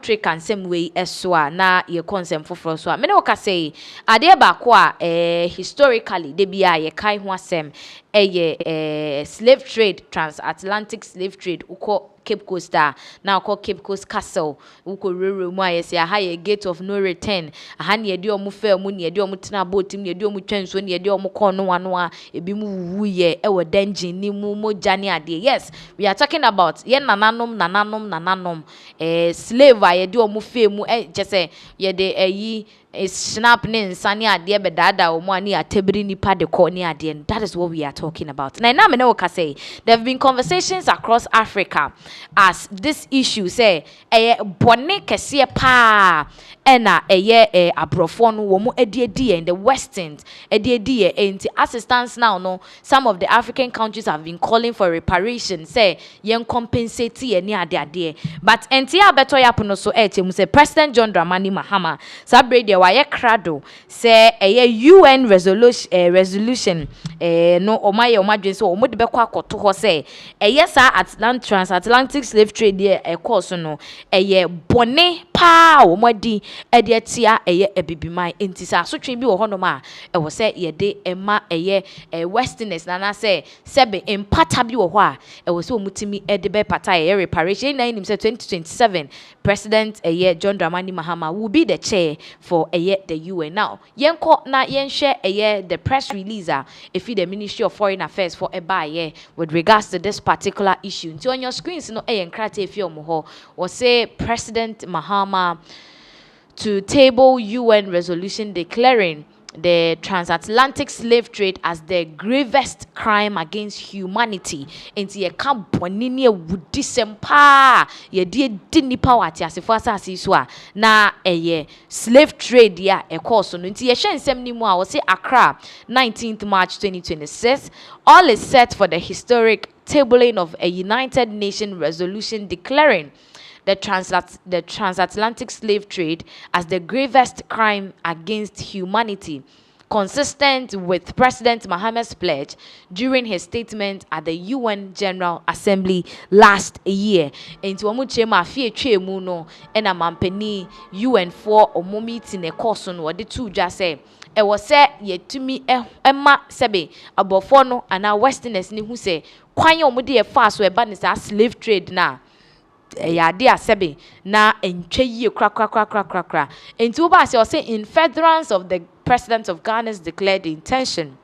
trick and same way eswa na ye consent for so me no ka say ade ba ko a historically de bia ye kai ho asem slave trade, transatlantic slave trade uko Cape Coast now called Cape Coast Castle uko ruru mu ayese aha ye gate of no return aha ne yedi omu fe mu ne yedi omu tena boat mu yedi omu twenso ne yedi omu kon no wano a ebi mu wuwu ye ewo dungeon ni mu moja ne ade. Yes, we are talking about ye nananom slave a yedi omu fe mu jese yede snap ne nsane ade be dada omu ani atebiri nipa de ko ne ade. That is what we are talking about. Now me no ka say there have been conversations across Africa as this issue say bone kese pa ena abrofo no wo mu edi in the western edi enti assistance now no some of the African countries have been calling for reparations say yen compensate any ade but enti abeto yapono so mu say President John Dramani Mahama sabre wa ye krado say UN resolution no omaye omadwen so omode be kwa akoto ho say sa transatlantic slave trade there course no bone pa omadi tia ebibiman enti sa so twen bi wo hono ma wo say ye de ema westerners na say sebe empata bi wo ho a wo say omutimi de be pata reparation na nim say 2027 President John Dramani Mahama will be the chair for the UN. Now yenko na yenhwe the press release if the Ministry of Foreign Affairs for with regards to this particular issue. So on your screens no enkrate if you was say President Mahama to table UN resolution declaring the transatlantic slave trade as the gravest crime against humanity. Enti ye ka bonini wudi sempa ye die di nipa wati asefo asase so a na slave trade ya course no enti ye hwe nsem ni mu a wo se Accra 19th March 2026 all is set for the historic tabling of a United Nations resolution declaring the transatlantic slave trade as the gravest crime against humanity, consistent with President Mahama's pledge during his statement at the UN General Assembly last year. Into omuchema fie twemu no ena mampeni UN for omo meeting e course no wode two just say e was say yetumi ema sebe abofo no ana westerners ni hu say kwan omude e fa so e ba ni slave trade na ade asebe na entwe yie kra enti oba say in furtherance of the President of Ghana's declared intention,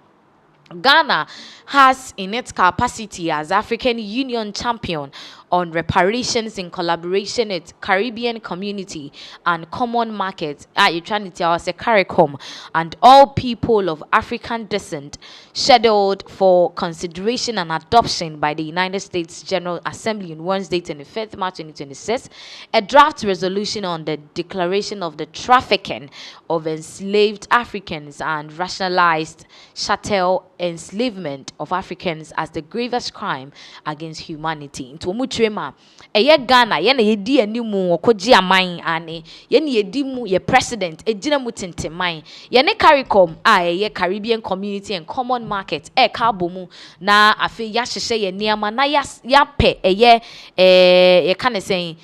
Ghana has in its capacity as African Union champion on reparations in collaboration with Caribbean community and common market CARICOM and all people of African descent scheduled for consideration and adoption by the United States General Assembly on Wednesday 25th March 2026 a draft resolution on the declaration of the trafficking of enslaved Africans and rationalized chattel enslavement of Africans as the gravest crime against humanity. Into mutrema Ghana ye na yedi animu okoji aman ane ye na yedi mu ye president ejina mu tenteman ye ne CARICOM ye Caribbean community and common market ka bomu na afi ya hyehyɛ ye niama na ya pe ye kan say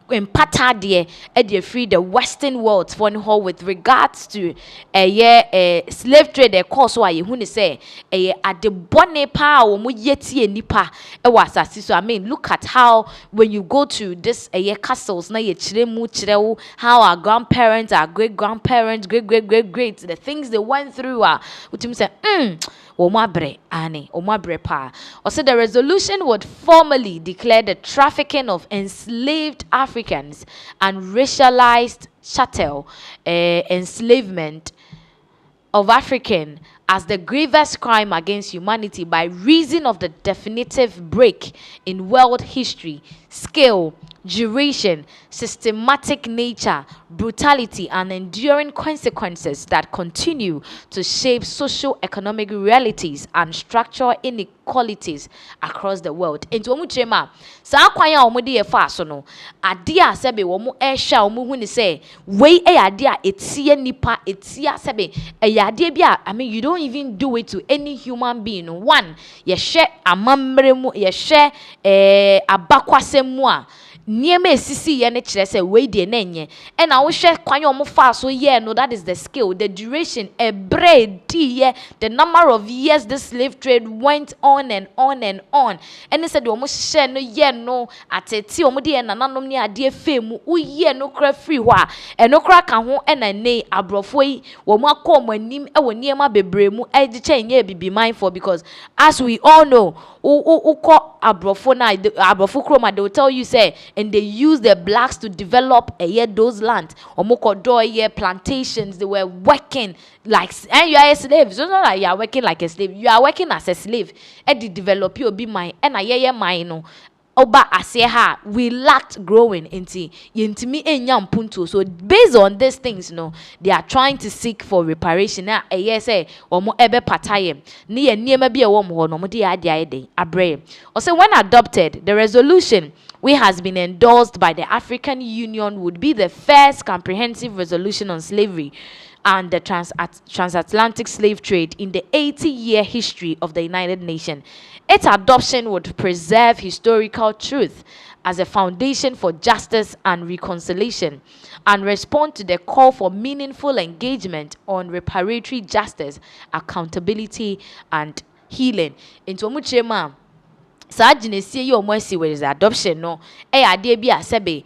empata de free the western world for no with regards to slave trade e course why you hu say ade bone pa wo mo yetie nipa e wasasi. So I mean look at how when you go to this castles na ye chire mu chire wo how our grandparents, our great grandparents, great the things they went through utim say also, the resolution would formally declare the trafficking of enslaved Africans and racialized chattel enslavement of African as the gravest crime against humanity by reason of the definitive break in world history, scale, duration, systematic nature, brutality, and enduring consequences that continue to shape socio-economic realities and structural inequalities across the world. Into omu chema, sa kwanya omu di efa so no, adia sebe omu esha omu hu ni say, wey adia etie nipa etia sebe, adia bia, I mean you don't even do it to any human being. One, ye share amamremu, ye share abakwase mua. niema esisi ye ne kire se we de na enye e na wo hwe kwan yo mo fa so ye no, that is the skill, the duration, a bread ye, the number of years the slave trade went on and on and on. And they said wo mo hye no ye no ateti wo mo de nananom ne ade femu wo ye no kra free ho a eno kra ka ho e na nei abrofo yi wo mo akom anim e wo niema bebre mu e de che nye bibi mindful, because as we all know uko abrofo na abrofo kroma, they will tell you say, and they use the blacks to develop those lands. Omoko do plantations, they were working like, and you are a slave. So it's not like you are working like a slave, you are working as a slave. And the develop you be mine and a mine no. Oba aseha, we lacked growing into yintimi enyam punto. So based on these things, they are trying to seek for reparation. Na say omo ebe pataye ni niema bi e wo mo no mo de ade abre. Also, when adopted, the resolution which has been endorsed by the African Union would be the first comprehensive resolution on slavery and the transatlantic slave trade in the 80-year history of the United Nations. Its adoption would preserve historical truth as a foundation for justice and reconciliation and respond to the call for meaningful engagement on reparatory justice, accountability, and healing. Into omuchema sa agency yi omo asi with adoption no ade bi asebe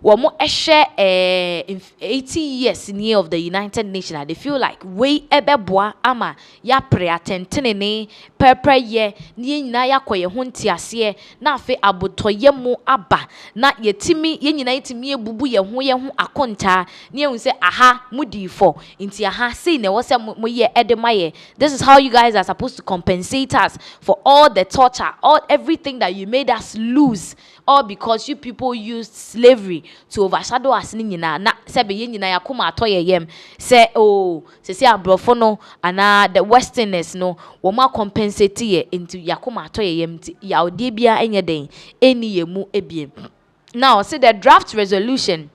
womo ehwe 80 years near of the United Nations. They feel like we ebeboa ama ya pre attentenene pepper ye ni nyina yakoye ho ntiase na afi abotoye mu aba na yetimi ye nyina yetimi ebubu ye ho akonta ne ehun se aha mudifo nti aha sei na wo se mo ye edemaye. This is how you guys are supposed to compensate us for all the torture, everything that you made us lose, all because you people used slavery to overshadow us ni nyina na sebe ye nyina yakoma atoye yem se se abrofo no ana the westerners no wo ma compensate ye into yakoma atoye yem ya ode bia enye den eni yemu ebiem. Now see the draft resolution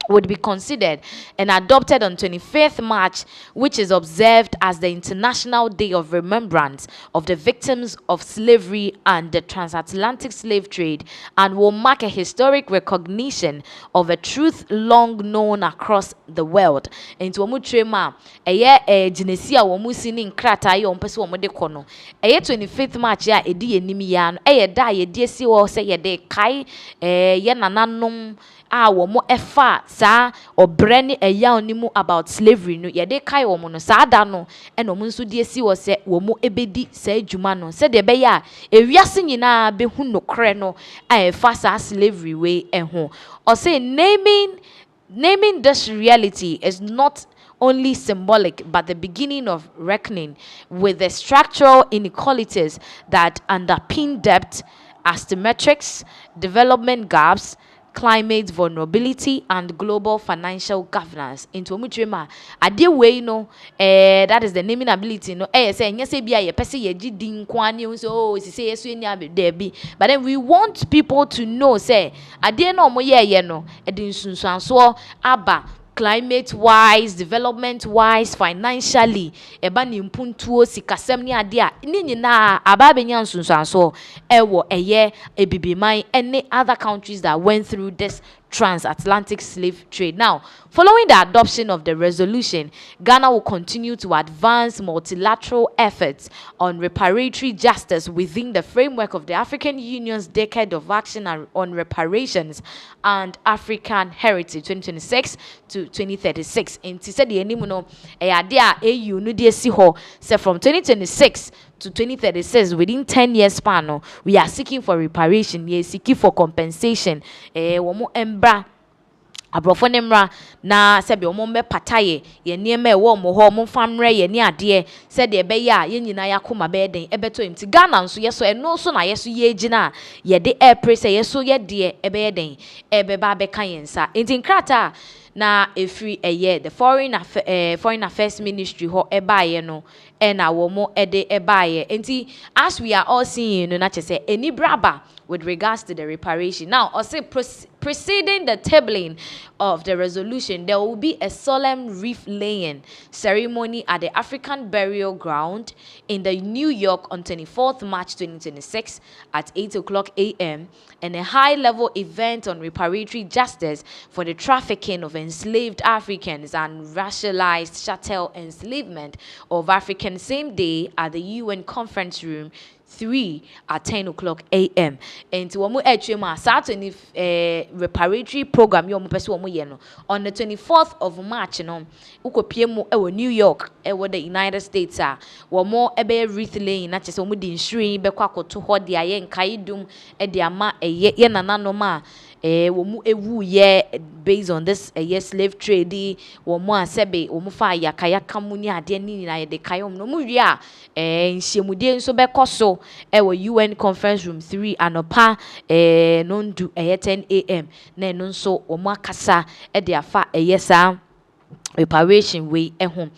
would be considered and adopted on 25th March, which is observed as the International Day of Remembrance of the Victims of Slavery and the Transatlantic Slave Trade, and will mark a historic recognition of a truth long known across the world. Into omutrema Genesia womusini nkrata ye ompese omode kono 25th March ya edi enimi ya no da ye die si wo se ye de kai ye nananom womo efa sa obrene eya onimu about slavery no ye de kai womo no sa da no eno mo nso de esi wo se womo ebedi sa adwuma no se de be ya ewiase nyina be hu nokre no efa sa slavery we ho. Or say naming this reality is not only symbolic but the beginning of reckoning with the structural inequalities that underpin debt, asymmetrics, development gaps, climate vulnerability, and global financial governance. Into omutrema ade we no that is the naming ability no say nya say bia ye pese ye gidi nkwane so say yeso eni abedabi, but then we want people to know say ade no mo ye no e de nsunsuanso aba climate wise, development wise, financially eba ni mpuntuo sikasem ni ade a ni nyina aba benya nsunsuanso ewo ebibiman any other countries that went through this transatlantic slave trade. Now, following the adoption of the resolution, Ghana will continue to advance multilateral efforts on reparatory justice within the framework of the African Union's Decade of Action on Reparations and African Heritage 2026 to 2036. And she said the animal AU no de si ho say from 2026 to 2036, within 10 years span, we are seeking for reparation, we are seeking for compensation. Womo embra abrofo nemra na sebe omo mbe pataye ye niema e wo mo ho mo famre ye ni ade se de be ya ye nyina yakoma be den ebeto imti Ghana nso yeso eno so na yeso ye gina ye de air press yeso ye de ebe den ebe ba be kan yensa enti nkrata na every a year the foreign affairs ministry ho ebaye no na wo mo ede ebaye enti as we are all seeing no na say any braba with regards to the reparation. Now, also preceding the tabling of the resolution, there will be a solemn wreath laying ceremony at the African Burial Ground in the New York on 24th March 2026 at 8 o'clock a.m. and a high-level event on reparatory justice for the trafficking of enslaved Africans and racialized chattel enslavement of Africans same day at the UN Conference Room 3 at 10 o'clock a.m. And to womu HMA Saturday reparatory program you person no on the 24th of March no ukopie mu New York the United States womo ebe wreath laying na chese womu di nshiri be kwa koto ho de aye nkaidum de ama ye nanano ma womu ewu ye based on this slave trade womu asebe womu fa yakayaka mu ni ade ni na ye de kayom no mu wi a nhyemude nso be koso UN Conference Room 3 anopa nondu 10 a.m. na no nso womu akasa de afa sa reparation we home.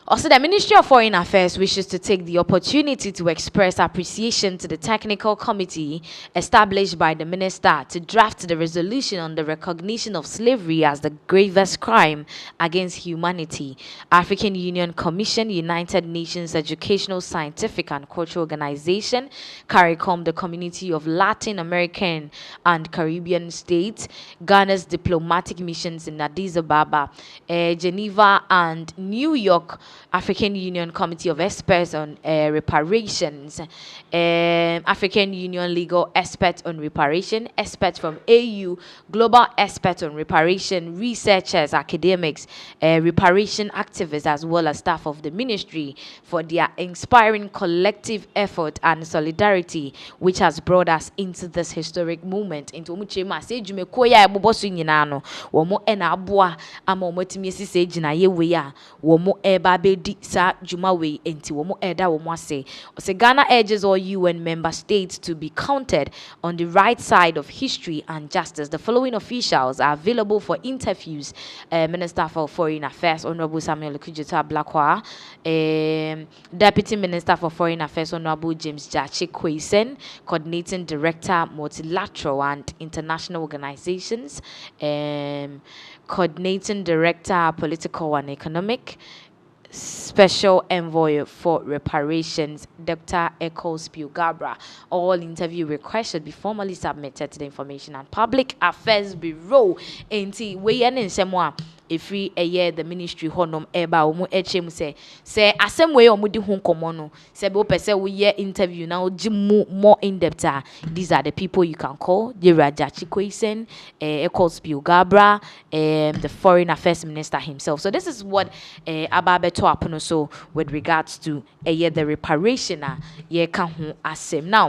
Also, the Ministry of Foreign Affairs wishes to take the opportunity to express appreciation to the technical committee established by the minister to draft the resolution on the recognition of slavery as the gravest crime against humanity. African Union Commission, United Nations Educational, Scientific and Cultural Organization, CARICOM, the Community of Latin American and Caribbean States, Ghana's diplomatic missions in Addis Ababa, Geneva and New York, African Union Committee of Experts on Reparations, African Union Legal Expert on Reparation, experts from AU, Global Expert on Reparation, researchers, academics, reparation activists, as well as staff of the ministry for their inspiring collective effort and solidarity, which has brought us into this historic moment. Into muchema se jume koya eboboso nyina no, womo ena aboa ama omotimi esise gina ye we a womo eba di sa juma we enti womo eda womo ase. Ose Ghana urges all UN member states to be counted on the right side of history and justice. The following officials are available for interviews: Minister for Foreign Affairs Honorable Samuel Okudzeto Ablakwa, Deputy Minister for Foreign Affairs Honorable James Jachi Kwesen, Coordinating Director Multilateral and International Organizations, Coordinating Director Political and Economic, Special Envoy for Reparations, Dr. Echols Gabra. All interview requests should be formally submitted to the Information and Public Affairs Bureau. Enti we yen semwa efri eye the ministry honom eba omu echem say asem we omu di ho nkomo no say be pese we ye interview now jimu more in depth. These are the people you can call: the Rajachi Kwesen, Echols Gabra, the Foreign Affairs Minister himself. So this is what Ababeto Apono so with regards to the reparation ye kan ho asem. Now